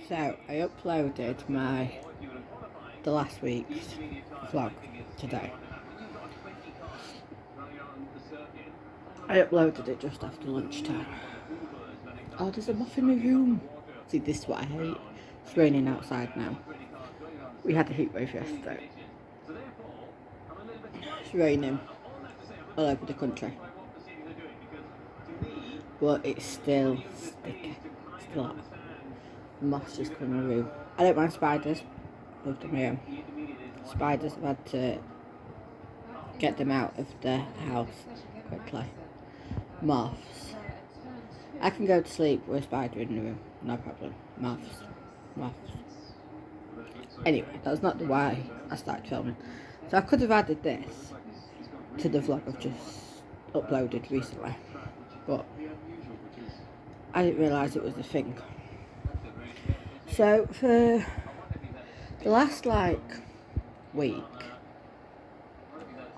So I uploaded the last week's vlog today. I uploaded it just after lunchtime. Oh, there's a moth in my room. See, this is what I hate. It's raining outside now. We had a heat wave yesterday. It's raining all over the country. But it's still sticky. Still hot. The moths just come in my room. I don't mind spiders. Love them here. Spiders, I've had to get them out of the house quickly. Moths. I can go to sleep with a spider in the room. No problem. Moths. Anyway, that's not the why I started filming. So I could have added this to the vlog I've just uploaded recently. But I didn't realise it was a thing. So for the last week,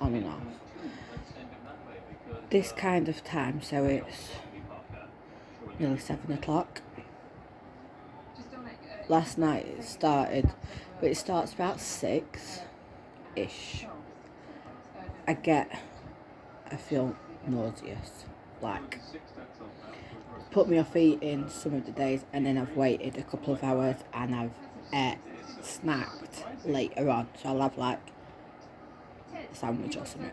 on and off, this kind of time, so it's nearly 7 o'clock. Last night it started, but it starts about 6-ish. I feel nauseous, put me off eating some of the days, and then I've waited a couple of hours and I've snacked later on, so I'll have a sandwich or something.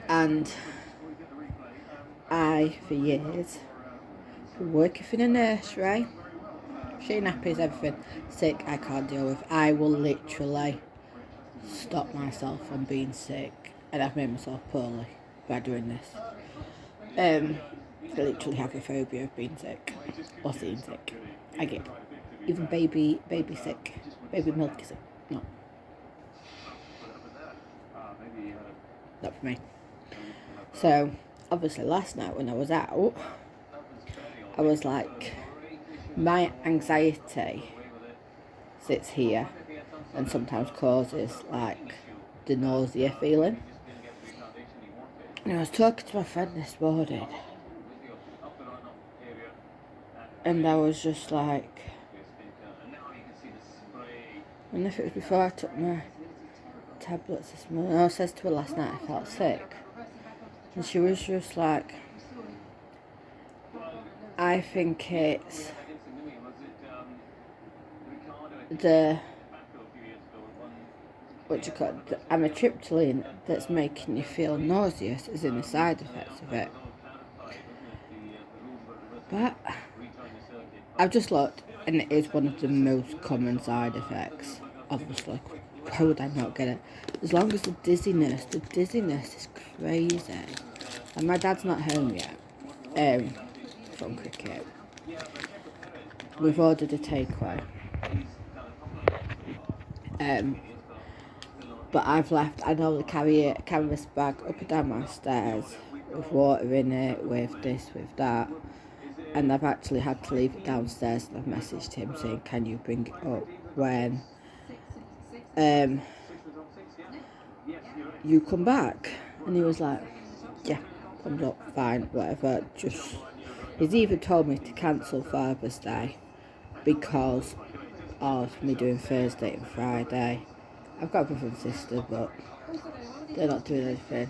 And for years, working for the nursery, shitting nappies, everything, sick, I can't deal with. I will literally stop myself from being sick, and I've made myself poorly by doing this. I literally have a phobia of being sick or seeing sick. I get even baby sick, baby milk sick. No, not for me. So obviously last night when I was out, I was like, my anxiety sits here and sometimes causes the nausea feeling. And I was talking to my friend this morning, and I was just like, and if it was before I took my tablets this morning, I said to her last night I felt sick, and she was just like, I think it's the amitriptyline that's making you feel nauseous, as in the side effects of it. But I've just looked, and it is one of the most common side effects. Obviously, how would I not get it? As long as the dizziness is crazy. And my dad's not home yet, from cricket. We've ordered a takeaway. But I've left, I normally carry a canvas bag up and down my stairs with water in it, with this, with that. And I've actually had to leave it downstairs, and I've messaged him saying, can you bring it up when you come back? And he was like, yeah, comes up, fine, whatever. He's even told me to cancel Father's Day because of me doing Thursday and Friday. I've got a brother and sister, but they're not doing anything.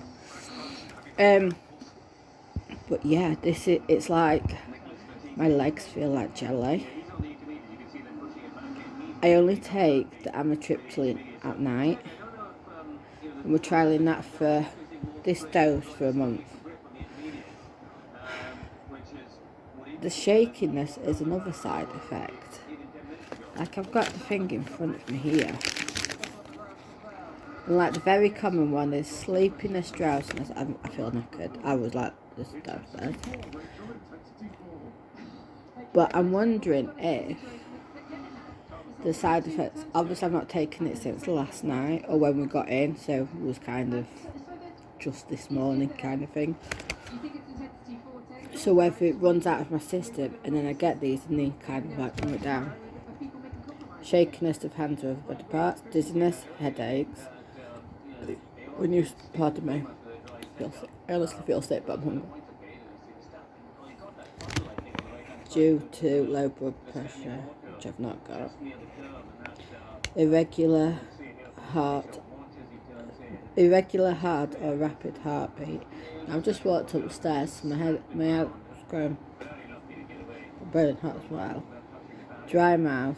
But yeah, it's like my legs feel like jelly. I only take the amitriptyline at night, and we're trialling that for this dose for a month. The shakiness is another side effect. I've got the thing in front of me here. And the very common one is sleepiness, drowsiness. I feel knackered. I was like this downstairs. But I'm wondering if the side effects, obviously I've not taken it since last night or when we got in, so it was kind of just this morning kind of thing. So whether it runs out of my system and then I get these and they kind of bring it down. Shakiness of hands or other body parts, dizziness, headaches. Pardon me, I honestly feel sick, but I'm hungry. due to low blood pressure, which I've not got. Irregular heart or rapid heartbeat. I've just walked up the stairs, my head's going burning hot as well. Dry mouth,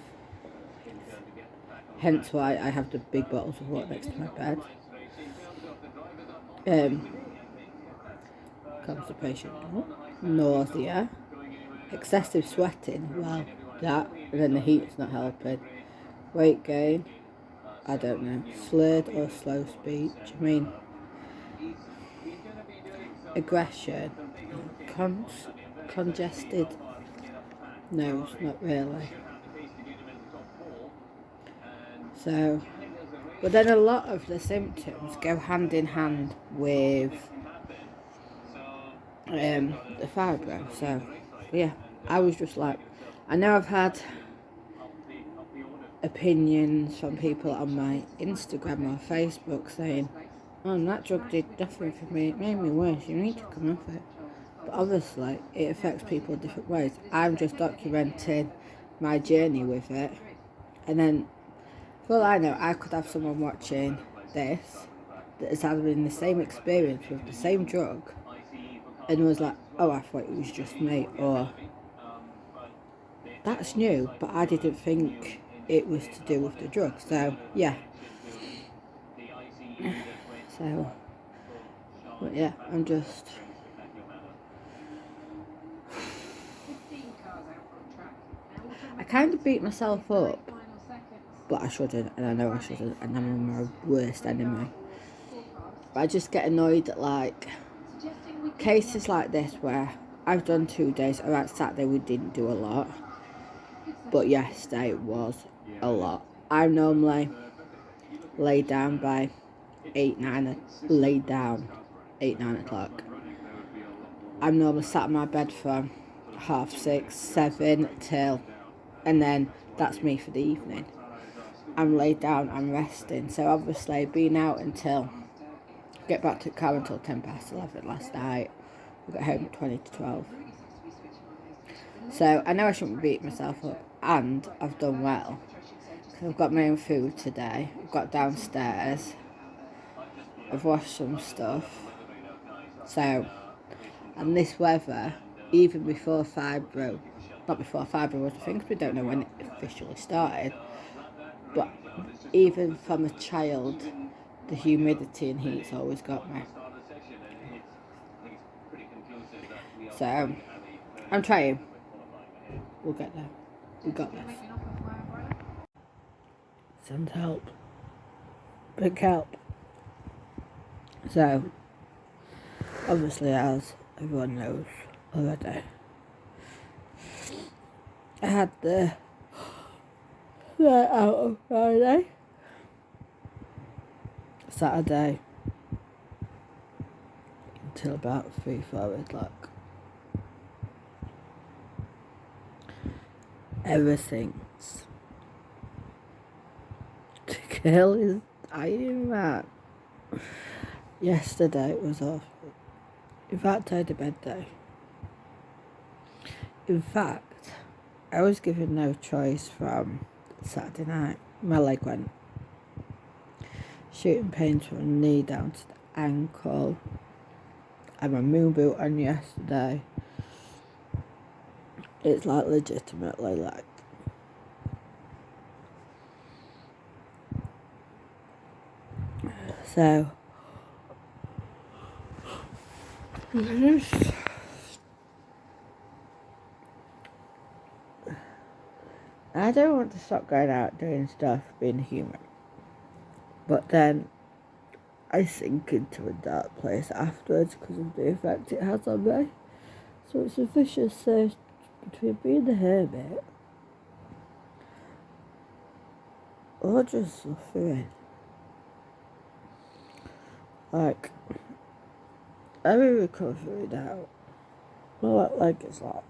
hence why I have the big bottles of water next to my bed. Constipation, nausea, excessive sweating, well, that, and then the heat's not helping. Weight gain, I don't know, slurred or slow speech, aggression, congested nose, not really. So, but then a lot of the symptoms go hand in hand with the fibro. So, yeah, I was just like, I know I've had opinions from people on my Instagram or Facebook saying, oh, that drug did nothing for me, it made me worse, you need to come off it. But obviously, it affects people in different ways. I'm just documenting my journey with it, and then, for all I know, I could have someone watching this that is having the same experience with the same drug and was like, oh, I thought it was just me, or that's new, but I didn't think it was to do with the drug. So, yeah. So, but yeah, I'm just... I kind of beat myself up, but I shouldn't, and I know I shouldn't, and I'm my worst enemy. But I just get annoyed at, like, cases like this where I've done 2 days. Alright, Saturday we didn't do a lot, but yesterday it was a lot. I normally lay down by 8-9 o'clock. I'm normally sat in my bed from 6:30, 7 till, and then that's me for the evening. I'm laid down, I'm resting. So obviously being out until, get back to the car until 11:10 last night. We got home at 20 to 12. So I know I shouldn't beat myself up, and I've done well. Because I've got my own food today. I've got downstairs. I've washed some stuff. So, and this weather, even before fibro, not before fibro was a thing, because we don't know when it officially started, but even from a child, the humidity and heat's always got me. So, I'm trying. We'll get there. We got this. Send help. Big help. So, obviously, as everyone knows already, I had the night out on Friday, Saturday, until about 3-4 o'clock. Everything's the girl is dying, man. Yesterday it was awful. In fact, I had a bad day. In fact, I was given no choice from Saturday night. My leg went shooting pains from the knee down to the ankle. I had my moon boot on yesterday. It's like legitimately like so. I don't want to stop going out doing stuff, being human. But then I sink into a dark place afterwards because of the effect it has on me. So it's a vicious circle between being the hermit or just suffering. Like, I'm in recovery now. My leg is like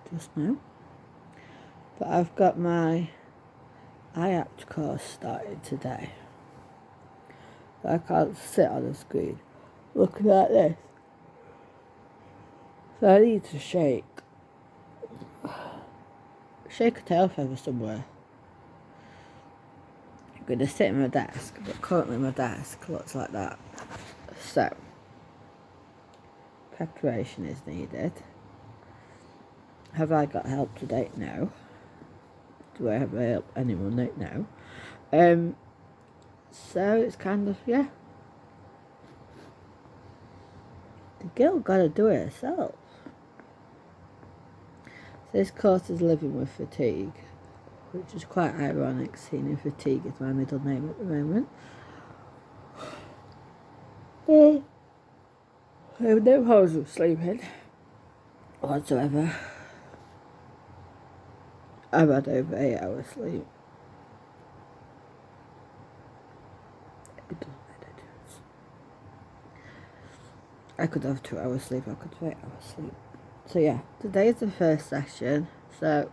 just now. But I've got my IAPT course started today. I can't sit on the screen looking like this. So I need to shake a tail feather somewhere. I'm going to sit at my desk, but currently my desk looks like that. So, preparation is needed. Have I got help to date? No. Do I have anyone right now? So it's kind of, yeah. The girl gotta do it herself. So this course is living with fatigue, which is quite ironic, seeing fatigue is my middle name at the moment. I have no problems with sleeping whatsoever. I've had over 8 hours sleep. It doesn't make a difference. I could have 2 hours sleep, I could have 8 hours sleep. So yeah, today is the first session, so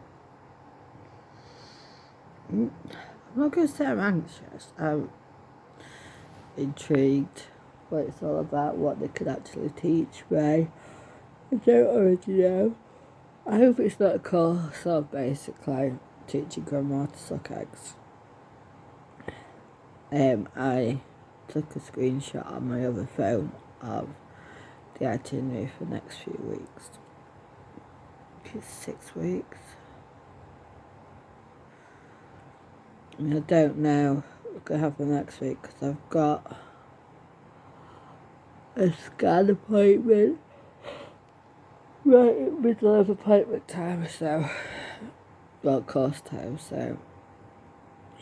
I'm not going to say I'm anxious. I'm intrigued what it's all about, what they could actually teach me. I don't already know. I hope it's not a course of basically teaching grandma to suck eggs. I took a screenshot on my other phone of the itinerary for the next few weeks. It's 6 weeks. I don't know what's going to happen next week because I've got a scan appointment right in the middle of appointment time, so, well, course time, so,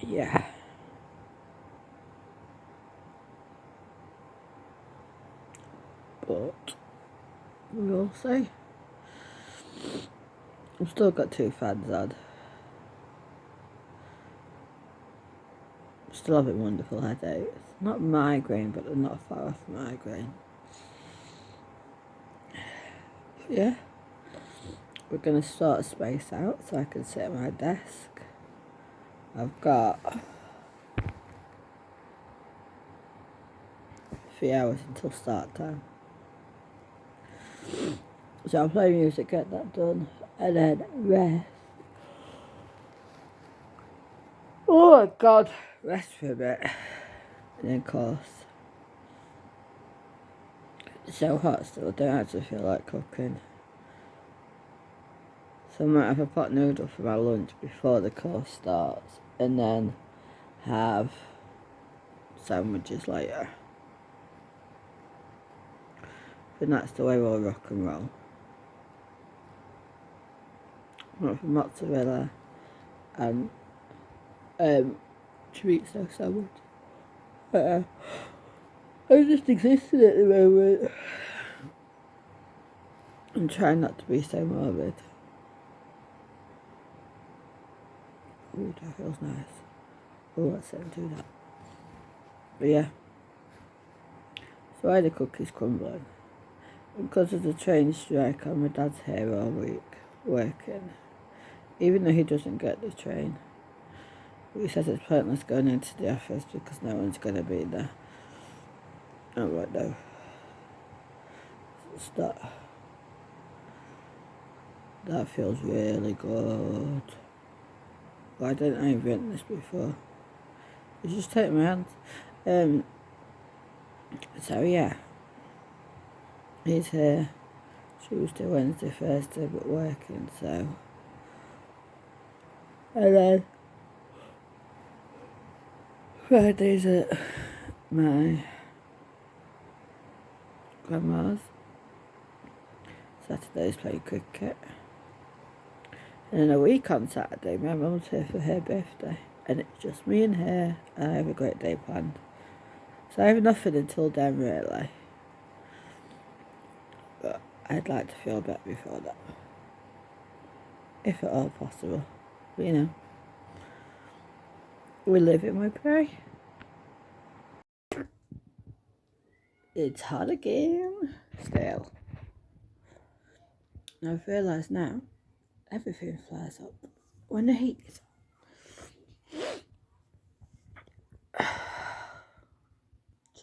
yeah. But we'll see. I've still got 2 fans on. Still having wonderful headaches. Not migraine, but they're not far off migraine. But yeah, we're going to sort a space out so I can sit at my desk. I've got 3 hours until start time. So I'll play music, get that done, and then rest. Oh my god, rest for a bit. And then course. It's so hot still, I don't actually feel like cooking. So I might have a pot noodle for my lunch before the course starts, and then have sandwiches later. And that's the way we'll rock and roll. Not for mozzarella and chorizo sandwich. I'm just existing at the moment. I'm trying not to be so morbid. Ooh, that feels nice. Oh, let's let him do that. But yeah. So I had the cookies crumbling. Because of the train strike, and my dad's here all week working. Even though he doesn't get the train. But he says it's pointless going into the office because no one's going to be there. Oh, right now. That feels really good. Why didn't I invent this before? You just take my hands. So yeah. He's here Tuesday, Wednesday, Thursday, but working, so. And then Friday's at my grandma's. Saturday's playing cricket. And then a week on Saturday, my mum's here for her birthday. And it's just me and her, and I have a great day planned. So I have nothing until then, really. But I'd like to feel better before that. If at all possible. But, you know. We live and we pray. It's hot again. Still. And I've realised now, everything flares up when the heat is on.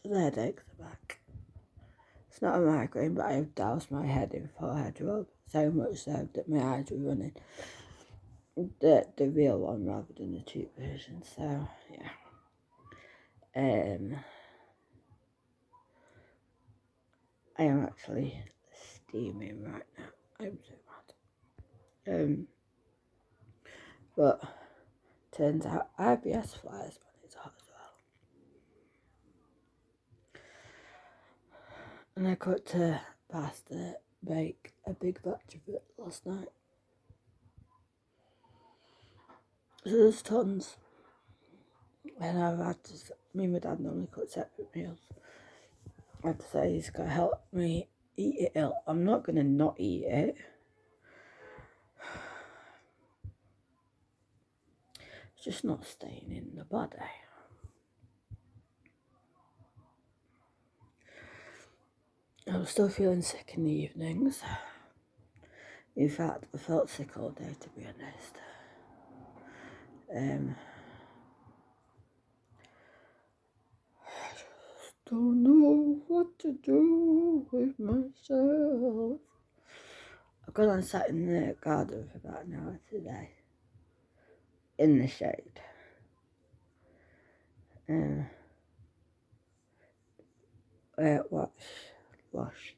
The headache at the back. It's not a migraine, but I have doused my head in forehead rub, so much so that my eyes were running. The real one rather than the cheap version, so yeah. I am actually steaming right now. I'm so mad. But turns out IBS flies when it's hot as well. And I got to pasta bake a big batch of it last night. So there's tons. And I've had to, me and my dad normally cook separate meals. I had to say he's got to help me eat it ill. I'm not going to not eat it. It's just not staying in the body. I was still feeling sick in the evenings. In fact, I felt sick all day, to be honest. I just don't know what to do with myself. I've gone and sat in the garden for about an hour today, in the shade. Washed,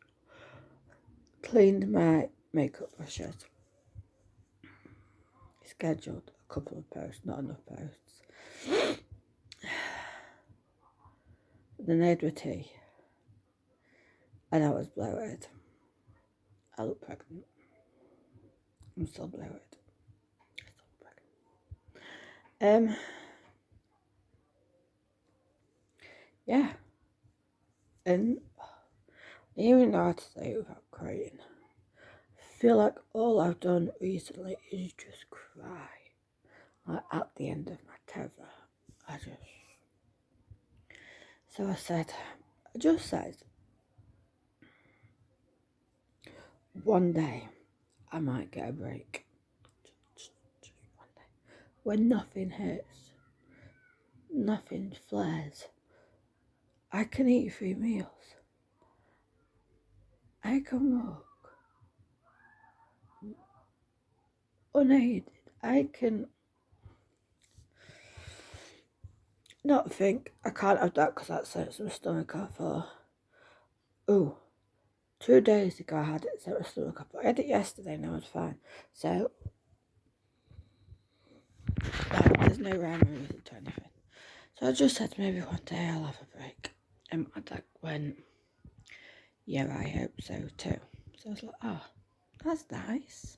cleaned my makeup brushes, scheduled a couple of posts, not enough posts. Then I had my tea, and I was bloated. I look pregnant. I'm still bloated. Yeah. And I don't even know how to say it without crying. I feel like all I've done recently is just cry. Like at the end of my tether. So I just said, one day I might get a break. Just one day. When nothing hurts, nothing flares. I can eat 3 meals. I can walk unaided. I can not think I can't have that because that sets my stomach off. Or, oh, 2 days ago I had it set my stomach off. I had it yesterday and I was fine. So, there's no rhyme or reason to anything. So I just said maybe one day I'll have a break. And my dad went, yeah, I hope so too. So I was like, oh, that's nice.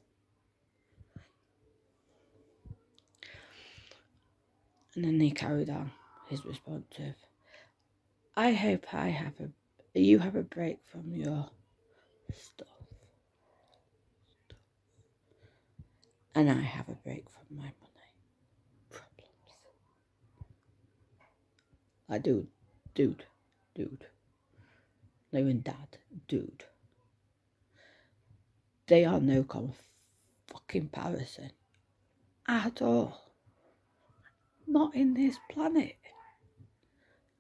And then he carried on his response of, I hope you have a break from your stuff. And I have a break from my money problems. Like, dude. No, and dad, dude. They are no fucking comparison at all. Not in this planet.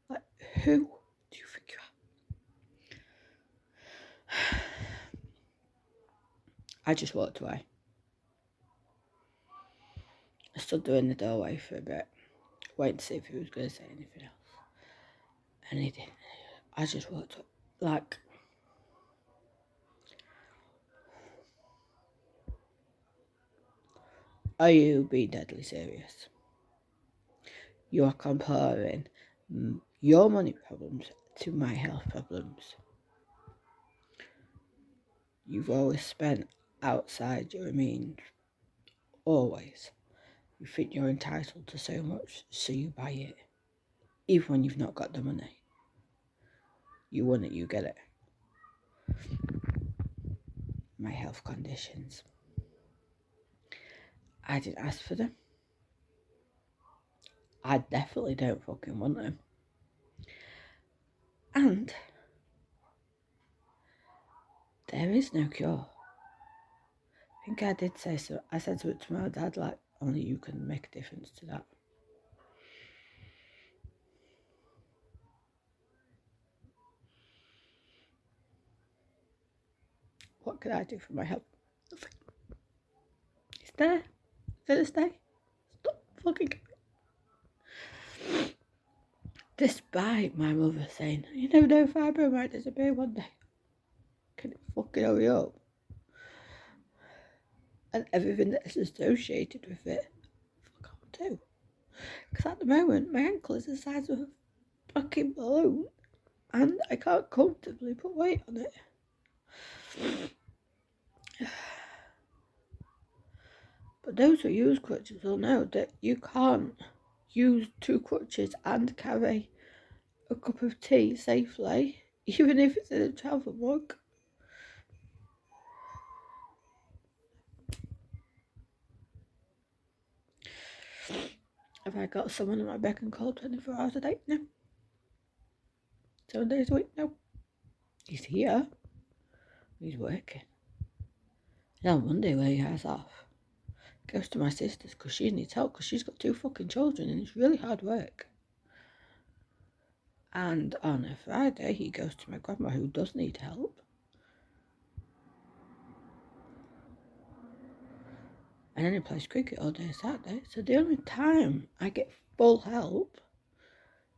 Like, who do you think you are? I just walked away. I stood there in the doorway for a bit, waiting to see if he was going to say anything else. And he didn't. I just walked up, like, are you being deadly serious? You are comparing your money problems to my health problems. You've always spent outside your means. Always. You think you're entitled to so much, so you buy it. Even when you've not got the money. You want it, you get it. My health conditions. I didn't ask for them. I definitely don't fucking want them. And there is no cure. I think I did say so. I said to it to my dad, like, only you can make a difference to that. what can I do for my health? Nothing. It's there. It's gonna stay. Stop fucking. Despite my mother saying, you never know, fibro might disappear one day. Can it fucking hurry up? And everything that's associated with it, fuck on too. Because at the moment, my ankle is the size of a fucking balloon, and I can't comfortably put weight on it. But those who use crutches will know that you can't use 2 crutches and carry a cup of tea safely, even if it's in a travel mug. Have I got someone at my beck and call 24 hours a day? No. 7 days a week? No. He's here. He's working. And on Monday, where he has off, goes to my sister's because she needs help because she's got 2 fucking children and it's really hard work. And on a Friday, he goes to my grandma who does need help. And then he plays cricket all day Saturday. So the only time I get full help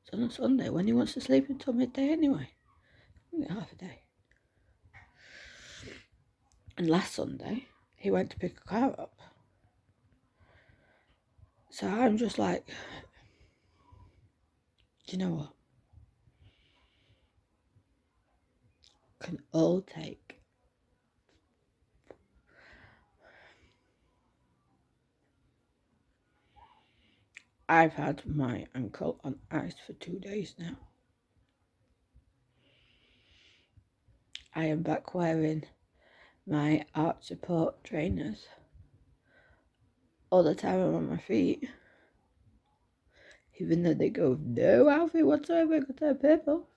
is on a Sunday when he wants to sleep until midday anyway. Only half a day. And last Sunday, he went to pick a car up. So I'm just like, do you know what? Can all take. I've had my ankle on ice for 2 days now. I am back wearing my arch support trainers all the time I'm on my feet. Even though they go no outfit whatsoever because they're purple.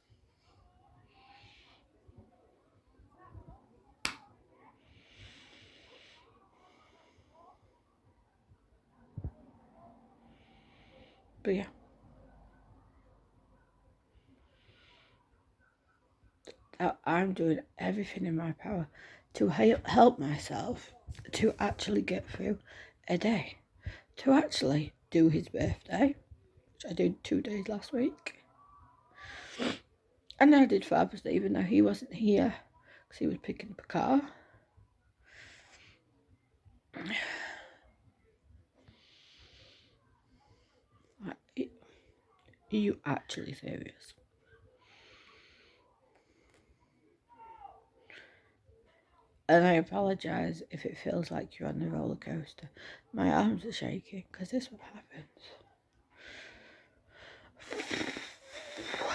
But yeah. I'm doing everything in my power to help myself to actually get through a day. To actually do his birthday, which I did 2 days last week. And I did Father's Day even though he wasn't here because he was picking up a car. Are you actually serious? And I apologise if it feels like you're on the roller coaster. My arms are shaking because this is what happens.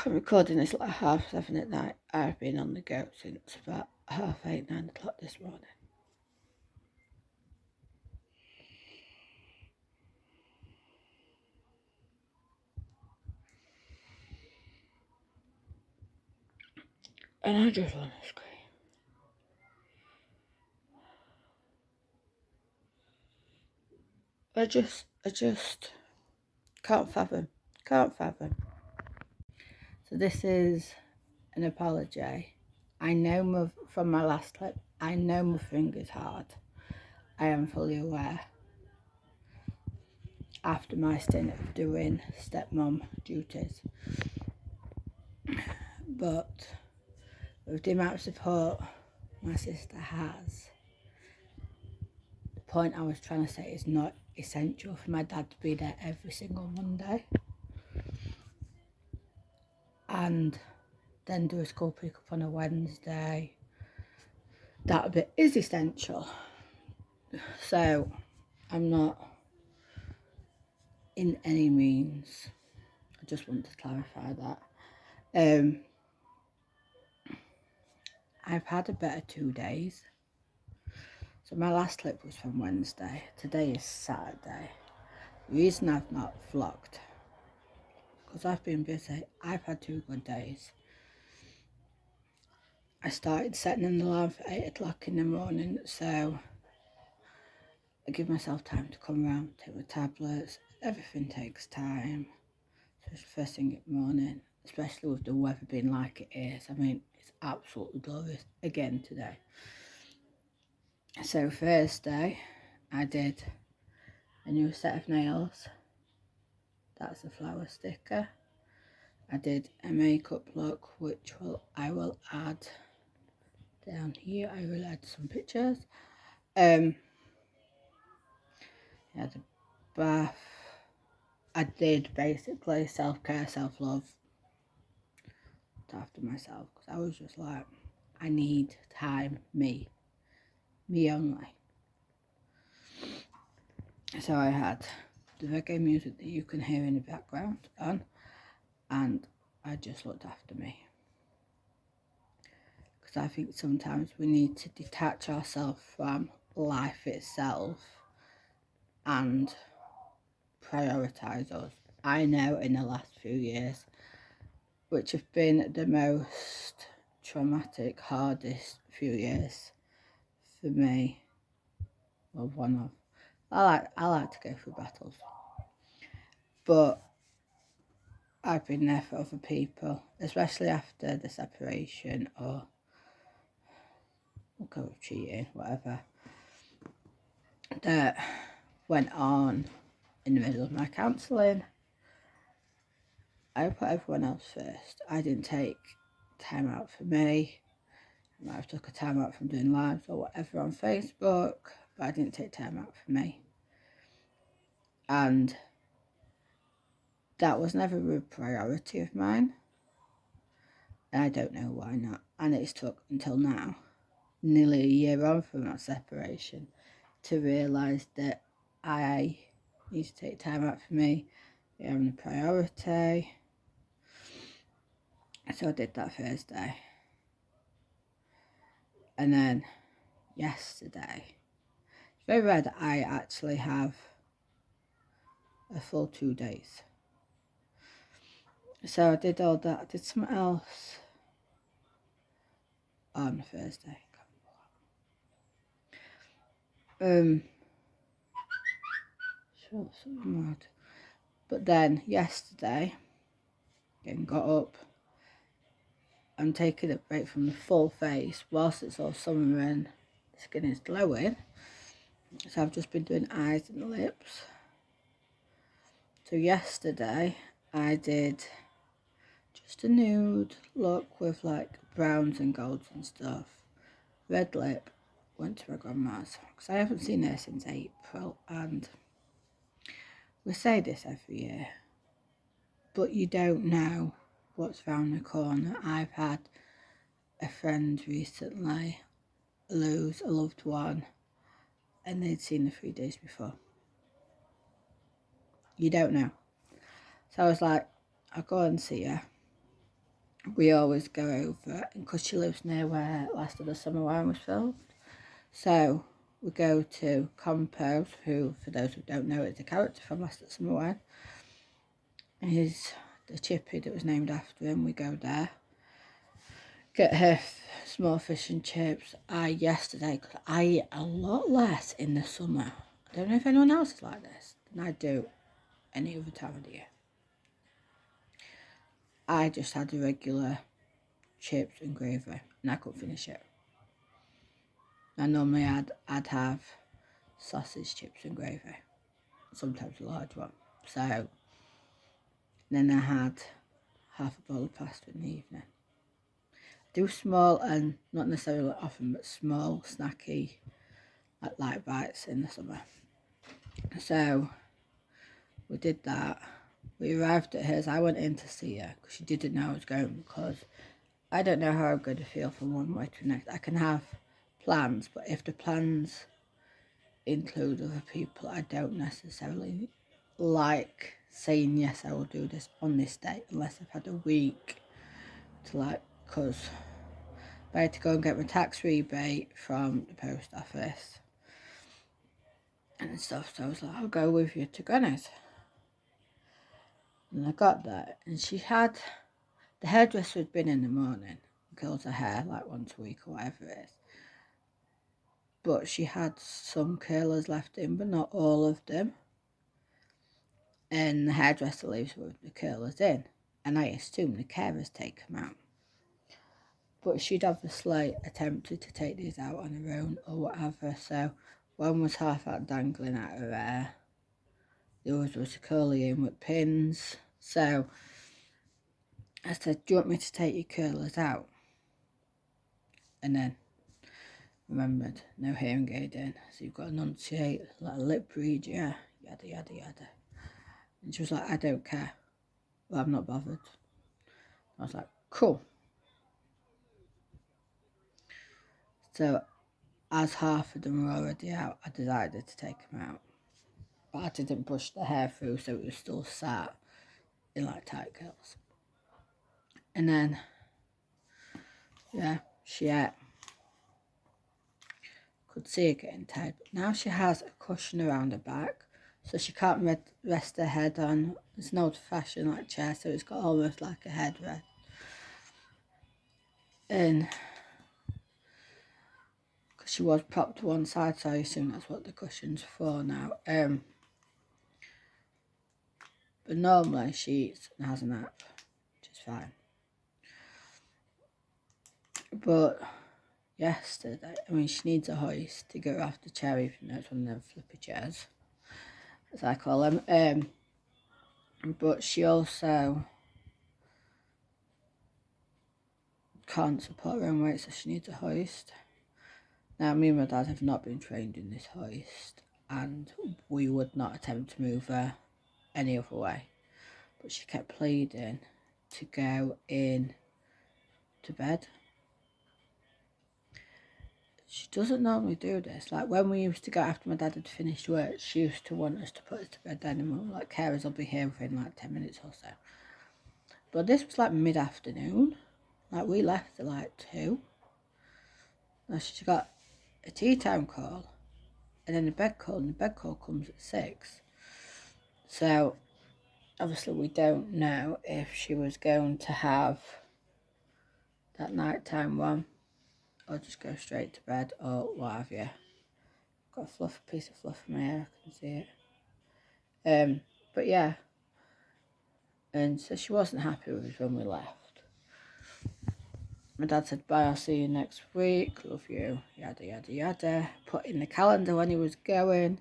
I'm recording this at like 7:30 at night. I've been on the go since about 8:30, 9 o'clock this morning. And I just want to scream. I just can't fathom. So this is an apology. I know from my last clip, I know my finger's hard. I am fully aware. After my stint of doing stepmom duties. But with the amount of support my sister has, the point I was trying to say is not essential for my dad to be there every single Monday. And then do a school pick up on a Wednesday. That bit is essential. So I'm not in any means, I just want to clarify that. I've had a better 2 days. So my last clip was from Wednesday. Today is Saturday. The reason I've not vlogged, because I've been busy. I've had 2 good days. I started setting an alarm for 8 o'clock in the morning, so I give myself time to come around, take my tablets. Everything takes time. So it's first thing in the morning, especially with the weather being like it is. I mean, it's absolutely glorious again today. So Thursday, I did a new set of nails. That's a flower sticker. I did a makeup look, which I will add down here. I will add some pictures. Yeah, the bath. I did basically self-care, self-love after myself, because I was just like, I need time, me only. So I had the reggae music that you can hear in the background on, and I just looked after me. Because I think sometimes we need to detach ourselves from life itself and prioritise us. I know in the last few years, which have been the most traumatic, hardest few years for me, well, one of. I like to go through battles, but I've been there for other people, especially after the separation, or we'll go with cheating, whatever, that went on in the middle of my counselling. I put everyone else first. I didn't take time out for me. I might have took a time out from doing lives or whatever on Facebook, but I didn't take time out for me. And that was never a priority of mine. And I don't know why not. And it's took until now, nearly a year on from that separation, to realise that I need to take time out for me, be having a priority. So I did that Thursday. And then yesterday, it's very rare that I actually have a full 2 days. So I did all that. I did something else on Thursday. Sure, something mad. But then yesterday, again got up and taking a break from the full face whilst it's all summer and the skin is glowing. So I've just been doing eyes and lips. So yesterday I did just a nude look with like browns and golds and stuff. Red lip, went to my grandma's because I haven't seen her since April, and we say this every year, but you don't know what's round the corner. I've had a friend recently lose a loved one and they'd seen her 3 days before. You don't know. So I was like, I'll go and see her. We always go over, and because she lives near where Last of the Summer Wine was filmed, so we go to Compose, who, for those who don't know, is a character from Last of the Summer Wine. He's the chippy that was named after him. We go there, get her small fish and chips. Yesterday, because I eat a lot less in the summer. I don't know if anyone else is like this than I do any other time of the year. I just had the regular chips and gravy, and I couldn't finish it. And normally I'd have sausage, chips and gravy, sometimes a large one. So then I had half a bowl of pasta in the evening. I do small, and not necessarily often, but small, snacky, like light bites in the summer. So we did that. We arrived at hers. I went in to see her because she didn't know I was going, because I don't know how I'm going to feel from one way to the next. I can have plans, but if the plans include other people, I don't necessarily like saying yes, I will do this on this day, unless I've had a week to because I had to go and get my tax rebate from the post office and stuff. So I was like, I'll go with you to Granny's. And I got there, and the hairdresser had been in the morning, curls her hair like once a week or whatever it is. But she had some curlers left in, but not all of them. And the hairdresser leaves with the curlers in. And I assume the carers take them out. But she'd obviously attempted to take these out on her own or whatever. So one was half out dangling out her hair. The other was a curly in with pins. So I said, do you want me to take your curlers out? And then remembered, no hearing aid in. So you've got to enunciate, like a lip read, yeah, yada, yada, yada. And she was like, I don't care. Well, I'm not bothered. I was like, cool. So as half of them were already out, I decided to take them out. But I didn't push the hair through, so it was still sat in like tight curls. And then, yeah, she could see her getting tired. But now she has a cushion around her back, so she can't rest her head on. It's an old-fashioned like chair, so it's got almost like a headrest. And because she was propped to one side, so I assume that's what the cushion's for now. But normally she eats and has a nap, which is fine. But yesterday, I mean, she needs a hoist to get her off the chair, even though it's one of them flippy chairs, as I call them. But she also can't support her own weight, so she needs a hoist. Now, me and my dad have not been trained in this hoist, and we would not attempt to move her any other way. But she kept pleading to go in to bed. She doesn't normally do this. Like when we used to go after my dad had finished work, she used to want us to put us to bed then, and like carers will be here within like 10 minutes or so. But this was like mid-afternoon. Like we left at like 2. Now she got a tea time call and then a bed call, and the bed call comes at 6. So obviously we don't know if she was going to have that nighttime one or just go straight to bed or what have you. Got a piece of fluff in my hair, I can see it. But yeah, and so she wasn't happy with us when we left. My dad said, bye, I'll see you next week, love you, yada, yada, yada. Put in the calendar when he was going.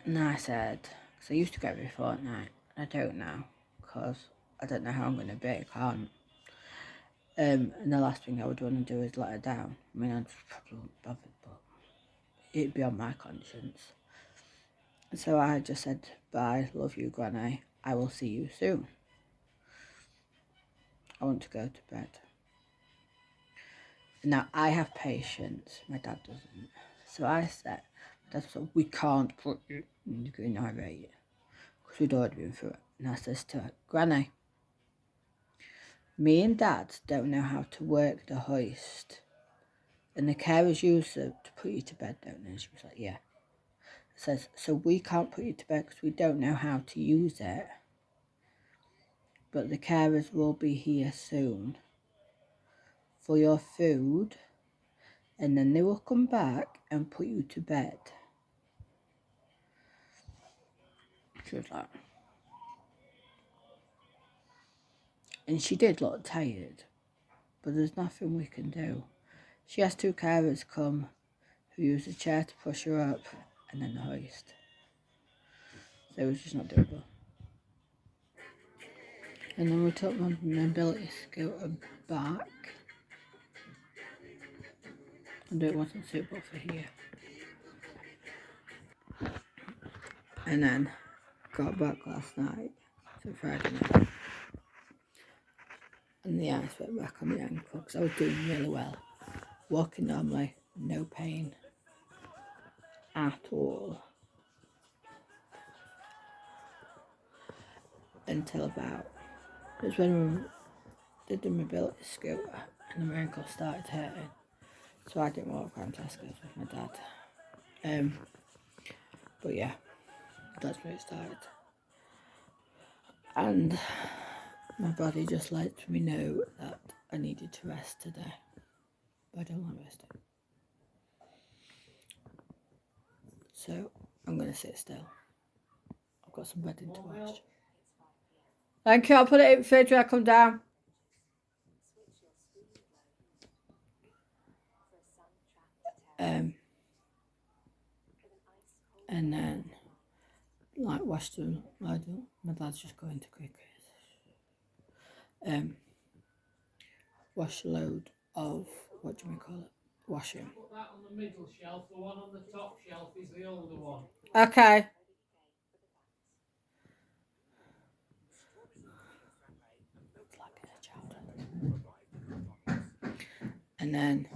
And I said, because I used to go every fortnight, I don't now, because I don't know how I'm going to be, I can't. And the last thing I would want to do is let her down. I mean, I'd probably wouldn't bother, but it'd be on my conscience. And so I just said, bye, love you, Granny, I will see you soon. I want to go to bed. Now, I have patience, my dad doesn't. So I said, we can't put you in the green irate, because we'd already been through it. And I says to her, Granny, me and Dad don't know how to work the hoist. And the carers use it to put you to bed, don't they? And she was like, yeah. I says, so we can't put you to bed because we don't know how to use it. But the carers will be here soon for your food. And then they will come back and put you to bed. She was like, and she did look tired, but there's nothing we can do. She has 2 carers come who use a chair to push her up and then the hoist. So it was just not doable. And then we took my mobility scooter back, and it wasn't suitable for here. And then got back last night, so Friday night, and the ice went back on the ankle because I was doing really well. Walking normally, no pain at all. Until about, it was when we did the mobility scooter and my ankle started hurting. So I didn't walk around Tesco's with my dad. But yeah, that's where it started. And my body just let me know that I needed to rest today. But I don't like resting. So I'm going to sit still. I've got some bedding to wash. Thank you. I'll put it in the fridge when I come down. And then, like, wash them. My dad's just going to cricket. Wash a load of, what do we call it? Washing. Put that on the middle shelf. The one on the top shelf is the older one. Okay. And then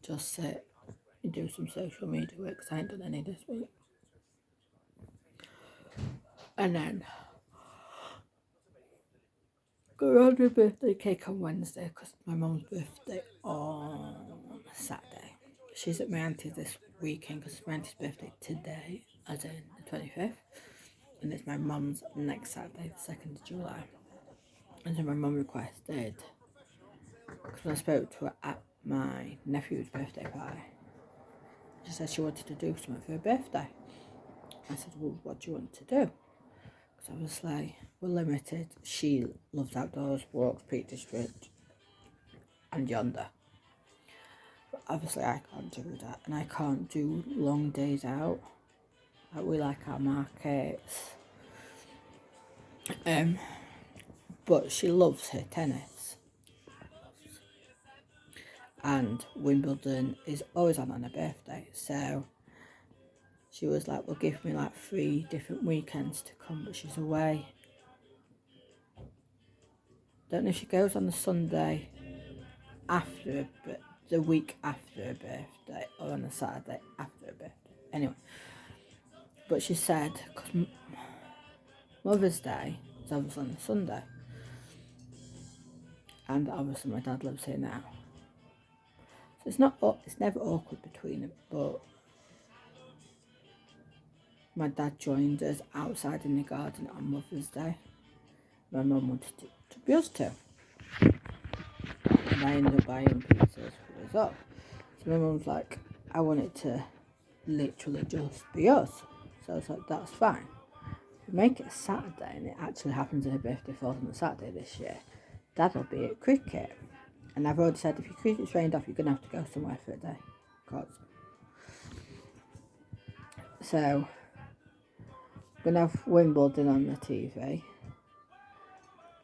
just sit and do some social media work because I ain't done any this week. And then go around with birthday cake on Wednesday because it's my mum's birthday on Saturday. She's at my auntie's this weekend because it's my auntie's birthday today, as in the 25th. And it's my mum's next Saturday, the 2nd of July. And so my mum requested, because I spoke to her at my nephew's birthday party, she said she wanted to do something for her birthday. I said, well, what do you want to do? Because obviously we're limited. She loves outdoors, walks Peak District and yonder. But obviously I can't do that, and I can't do long days out. Like, we like our markets. But she loves her tennis. And Wimbledon is always on her birthday, so she was like, well, give me like 3 different weekends to come, but she's away. Don't know if she goes on the Sunday after the week after her birthday or on the Saturday after her birthday. Anyway, but she said, because Mother's Day is obviously on a Sunday, and obviously my dad lives here now, so it's never awkward between them. But my dad joined us outside in the garden on Mother's Day. My mum wanted to be us too, and I ended up buying pizzas for us up. So my mum's like, I want it to literally just be us. So I was like, that's fine. We make it a Saturday, and it actually happens that her birthday falls on the Saturday this year. Dad will be at cricket, and I've already said if your cricket's rained off, you're gonna have to go somewhere for a day. So we're gonna have Wimbledon on the TV.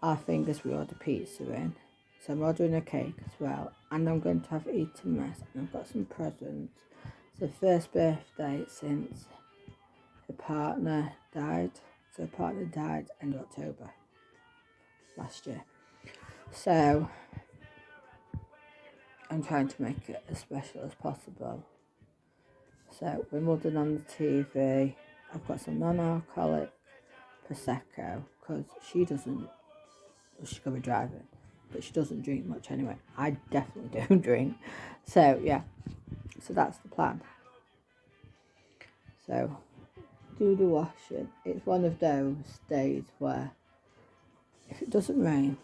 Our fingers we order pizza in, so I'm ordering a cake as well, and I'm going to have eaten mess, and I've got some presents. It's the first birthday since her partner died. So her partner died end of October last year. So I'm trying to make it as special as possible. So Wimbledon on the TV. I've got some non-alcoholic Prosecco because she's going to be driving, but she doesn't drink much anyway. I definitely don't drink. So yeah, so that's the plan. So do the washing. It's one of those days where if it doesn't rain,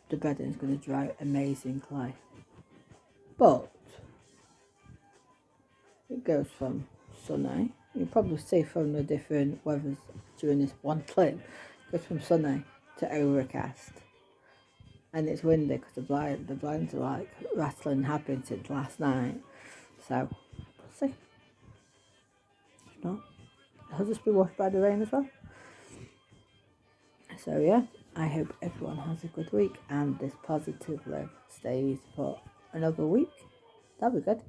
the bedding's going to dry amazingly. But it goes from sunny. You'll probably see from the different weathers during this one clip. It goes from sunny to overcast. And it's windy because the blinds are like rattling, have been since last night. So we'll see. If not, it'll just be washed by the rain as well. So yeah, I hope everyone has a good week and this positive live stays for another week. That'll be good.